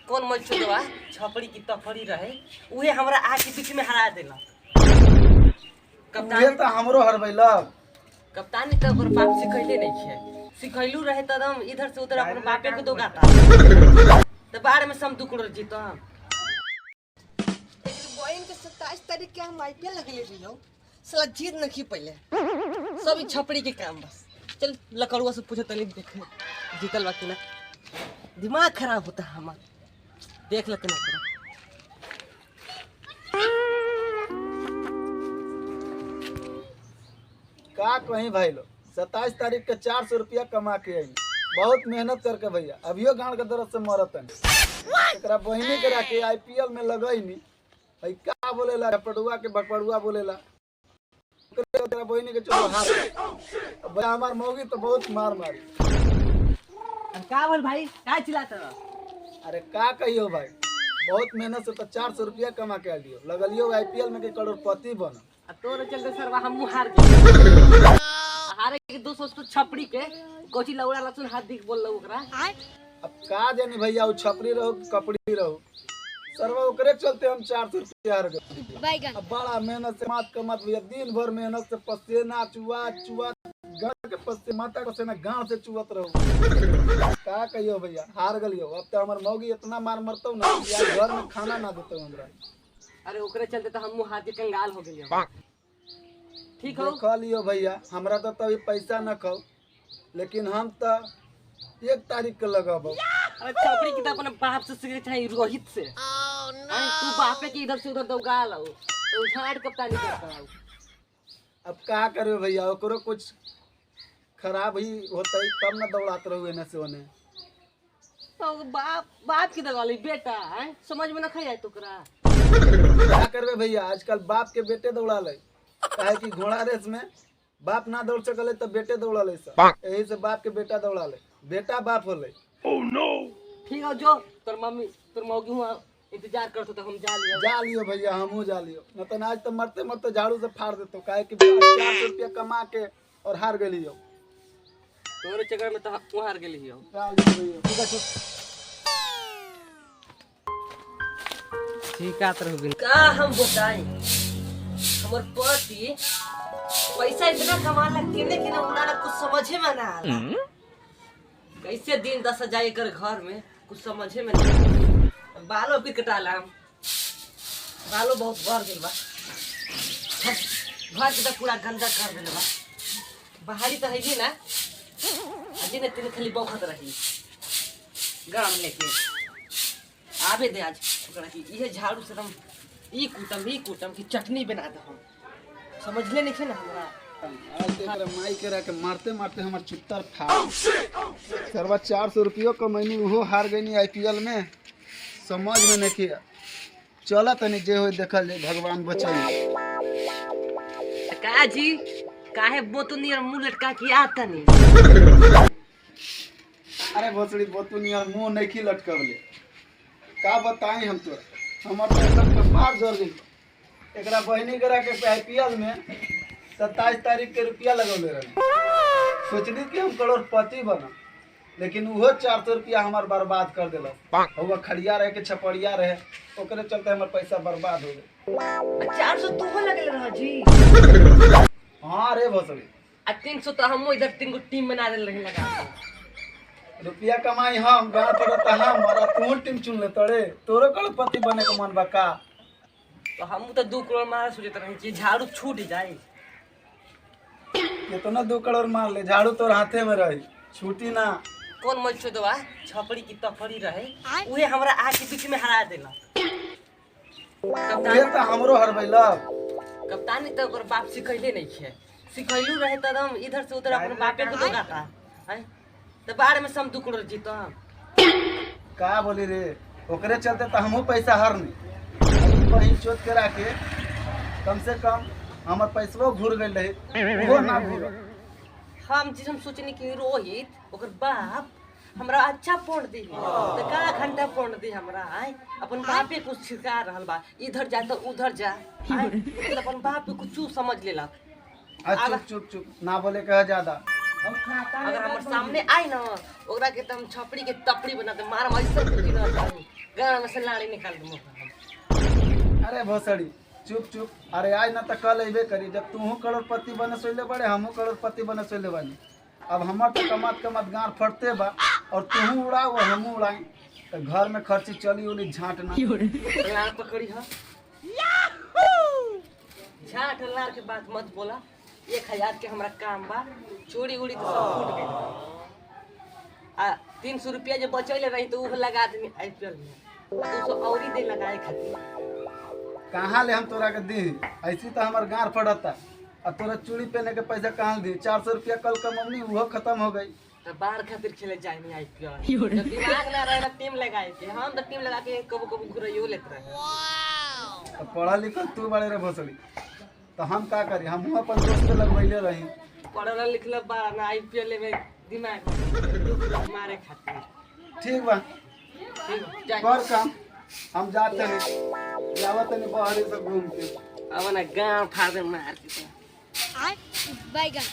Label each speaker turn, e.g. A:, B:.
A: कौन मचुदवा छपड़ी की तफड़ी रहे उहे हमरा आके बीच में हरा देला।
B: ये तो हमरो हरबैलक।
A: कप्तान तो ओकर बाप सिखैले नहीं छे, सिखैलू रहे त हम इधर से उधर अपन बापे को दोगाता तो बाढ़ में सम दुकड़ जीतो हम। लेकिन बहन के 27 तारीख के हम आईपीएल लगले रहियो, साला जीत नहीं पहले सब छपड़ी के काम बस। चल लकड़ुआ से पूछे तनी देख जीतल बा कि ना, दिमाग खराब होता है हमार, देख लेते ना करो।
B: का कहीं भाई लोग 27 तारीख के 400 रुपया कमा के आई, बहुत मेहनत करके भैया, अभियो गांव के तरफ से मरतन एकरा बहिनी के राके आईपीएल में लगैनी। भाई का बोलेला पड़ुआ के बकपड़ुआ बोलेला, ओकरा बहिनी के चलो हार अब हमार मौगी तो बहुत मार मारी।
A: का बोल भाई का चिल्लाता रहा?
B: अरे का कहियो भाई, बहुत मेहनत से तो 400 रुपया कमा के आलियो, लगलियो आईपीएल में के करोड़पति बन।
A: तोरे चलते सरवा हम हार गए, हारे के 200 तो छपड़ी के कोची लौड़ा लसुन हाथ दिख बोल ओकरा।
B: अब का जानी भैया वो छपरी रहो कपड़ी रहो, सरवा ओकरे चलते हम 400 रुपया हार गए। अब बड़ा मेहनत से मात कमत भैया, दिन भर मेहनत से पसीना चुआ चुआ घर के पसीना माता पसीना गांव से चुवत रहो। का कहियो भैया हार गलियो। अब तो हमार मौगी इतना मार मरतो ना यार, घर में खाना ना देतो हमरा।
A: अरे ओकरे चलते तो हम हाथ के कंगाल हो गेलियो। ठीक हो
B: खा लियो भैया, हमरा तो तभी पैसा न खाओ, लेकिन हम तो 1 तारीख के लगाबो।
A: अरे छपड़ी की तो अपने बाप से सीखे चाहिए, रोहित से। तू बापे के इधर से उधर दौगा लो तो झाड़ कप्तानी करता है।
B: अब का करे भैया, ओकरो कुछ खराब ही होता है तब न दौड़ात रहो एने से ओने।
A: तो बाप की दगा ली बेटा है, समझ में न खाई जाए तोकरा।
B: क्या करबे भैया, आजकल बाप के बेटे दौड़ा ले, काहे कि घोड़ा रेस में बाप ना दौड़ सकले तो बेटे दौड़ा ले सब, यही से बाप के बेटा दौड़ा ले, बेटा बाप होले।
A: Oh no. ठीक है जो तोर मम्मी तोर मौगी हुआ इंतजार करतो तो हम जा लियो
B: भैया, हमहू जा लियो, न तो आज तो मरते मरते झाड़ू से फाड़ देतो, काहे कि 400 रुपया कमा के और हार गेलियो।
A: तोरे चक्कर में तो तू हार गेली हो।
B: ठीक है
A: ठीक है का हम बताई, हमर पति पैसा इतना कमाला केने केने उनाला कुछ समझे में ना आला। कैसे दिन 10,000 एकर घर में कुछ समझे में ना आला। बालो भी कटाला हम, बालो बहुत बढ़ गेल बा, घर के तो पूरा गंदा कर देले बा। बाहरी तो है ना अजी ने तीन खाली बौखत रही गरम लेके आवे दे आज ओकरा की इहे झाड़ू से हम ई कुटम की चटनी बना दे हम, समझले नहीं छे ना हमरा।
B: आज एकरा माई करा के मारते मारते हमर चित्तर फाड़ सरवा 400 रुपया कमैनी, उहो हार गईनी आईपीएल में, समझ में नहीं किया। चला तनी जे हो देखल जाए, भगवान बचाई।
A: का जी काहे बोतुनी और मुंह लटका के आतनी?
B: अरे भोसड़ी बोतुनी और मुंह नहीं की लटकवले, का बताई हम तो, हमर तो एकदम कपार जर गई। एकरा बहिनी करा के आईपीएल में 27 तारीख के रुपया लगौले रहे, सोचली कि हम करोड़पति बनम, लेकिन उहो 400 रुपया हमार बर्बाद कर देलक। हुआ खड़िया रहे के छपड़िया रहे, ओकरे चलते हमर पैसा बर्बाद हो गए।
A: 400 तू हो लगल रहा जी।
B: हाँ रे भोसड़ी,
A: 300 तो हम इधर 3 गो टीम बना देल रही लगा
B: रुपया कमाई हम गाँव पड़ता हम, और तू टीम चुन ले तोरे, तोरो करोड़पति बने के मन बा का?
A: तो हम तो 2 करोड़ मार सोचत रही कि झाड़ू छूट जाए।
B: कितना 2 करोड़ मार ले, झाड़ू तोर हाथे में रही, छूटी ना।
A: कौन मचुदवा छपड़ी की तफड़ी रहे उहे हमरा आके बीच में हरा देला।
B: ये तो हमरो हरबैलक।
A: कप्तानी तो ओकर बाप सिखैले नहीं छे, सिखैलू रहे त हम इधर से उधर अपन बापे को दोगाता है तो बाढ़ में सम दुकड़ जीतो हम।
B: का बोली रे, ओकरे चलते तो हमहू पैसा हरनी, कहीं चोट के राके कम से कम हमर पैसो घूर गई रहे, वो ना घूर।
A: हम सोचनी कि रोहित ओकर बाप हमरा अच्छा पौंड दी तो का घंटा पौंड दी हमरा आए, अपन बापे कुछ छिका रहल बा, इधर जा तो उधर जा आए, अपन बाप कुछ समझ लेलक।
B: चुप चुप चुप ना बोले कह ज्यादा।
A: अगर हमारे सामने आई ना ओकरा के हम छपड़ी के तपड़ी बना दे, मार मार सब कुछ ना चाही। गाँव में से लाड़ी निकाल दूँ।
B: अरे भोसड़ी चुप चुप। अरे आज ना तो कल अबे करी जब तूहू करोड़पति बने सोले बड़े हमहू करोड़पति बने सोले बानी। अब हमार तो कमात कमात गाँव फटते बा और तूहू उड़ाओ और हमहू उड़ाई तो घर में खर्ची चली उली झाँटना।
A: लाड़ पकड़ी हो झाट लाड़ के बात मत बोला। 1000 के हमरा काम बा, चूड़ी उड़ी तो सब फूट गई। आ 300 रुपया जो बचैले रही तो वो लगा दी IPL में 200 और ही दे लगाए खातिर।
B: कहाँ ले हम तोरा के दी? ऐसी तो हमार गाँव फटता और तोरा चूड़ी पहने के पैसा कहाँ दी? 400 रुपया कल कमौनी वो खत्म हो गई।
A: तो बाहर खातिर खेले जाए नहीं IPL। जब दिमाग ना रहे ना टीम लगाए के हम तो टीम लगा के कबो कबो घुराइयो लेते रहे।
B: तो पढ़ा लिखल तू बड़े रे भोसड़ी तो हम का करी? हम अपन दोस्त लगवैले रही।
A: पढ़ल लिखल बा ना IPL में दिमाग मारे खातिर।
B: ठीक बा
A: ठीक है
B: कर काम। हम जाते हैं जावत नहीं बाहर से घूम के।
A: अब ना गाँव फाड़ मार के
C: बैगन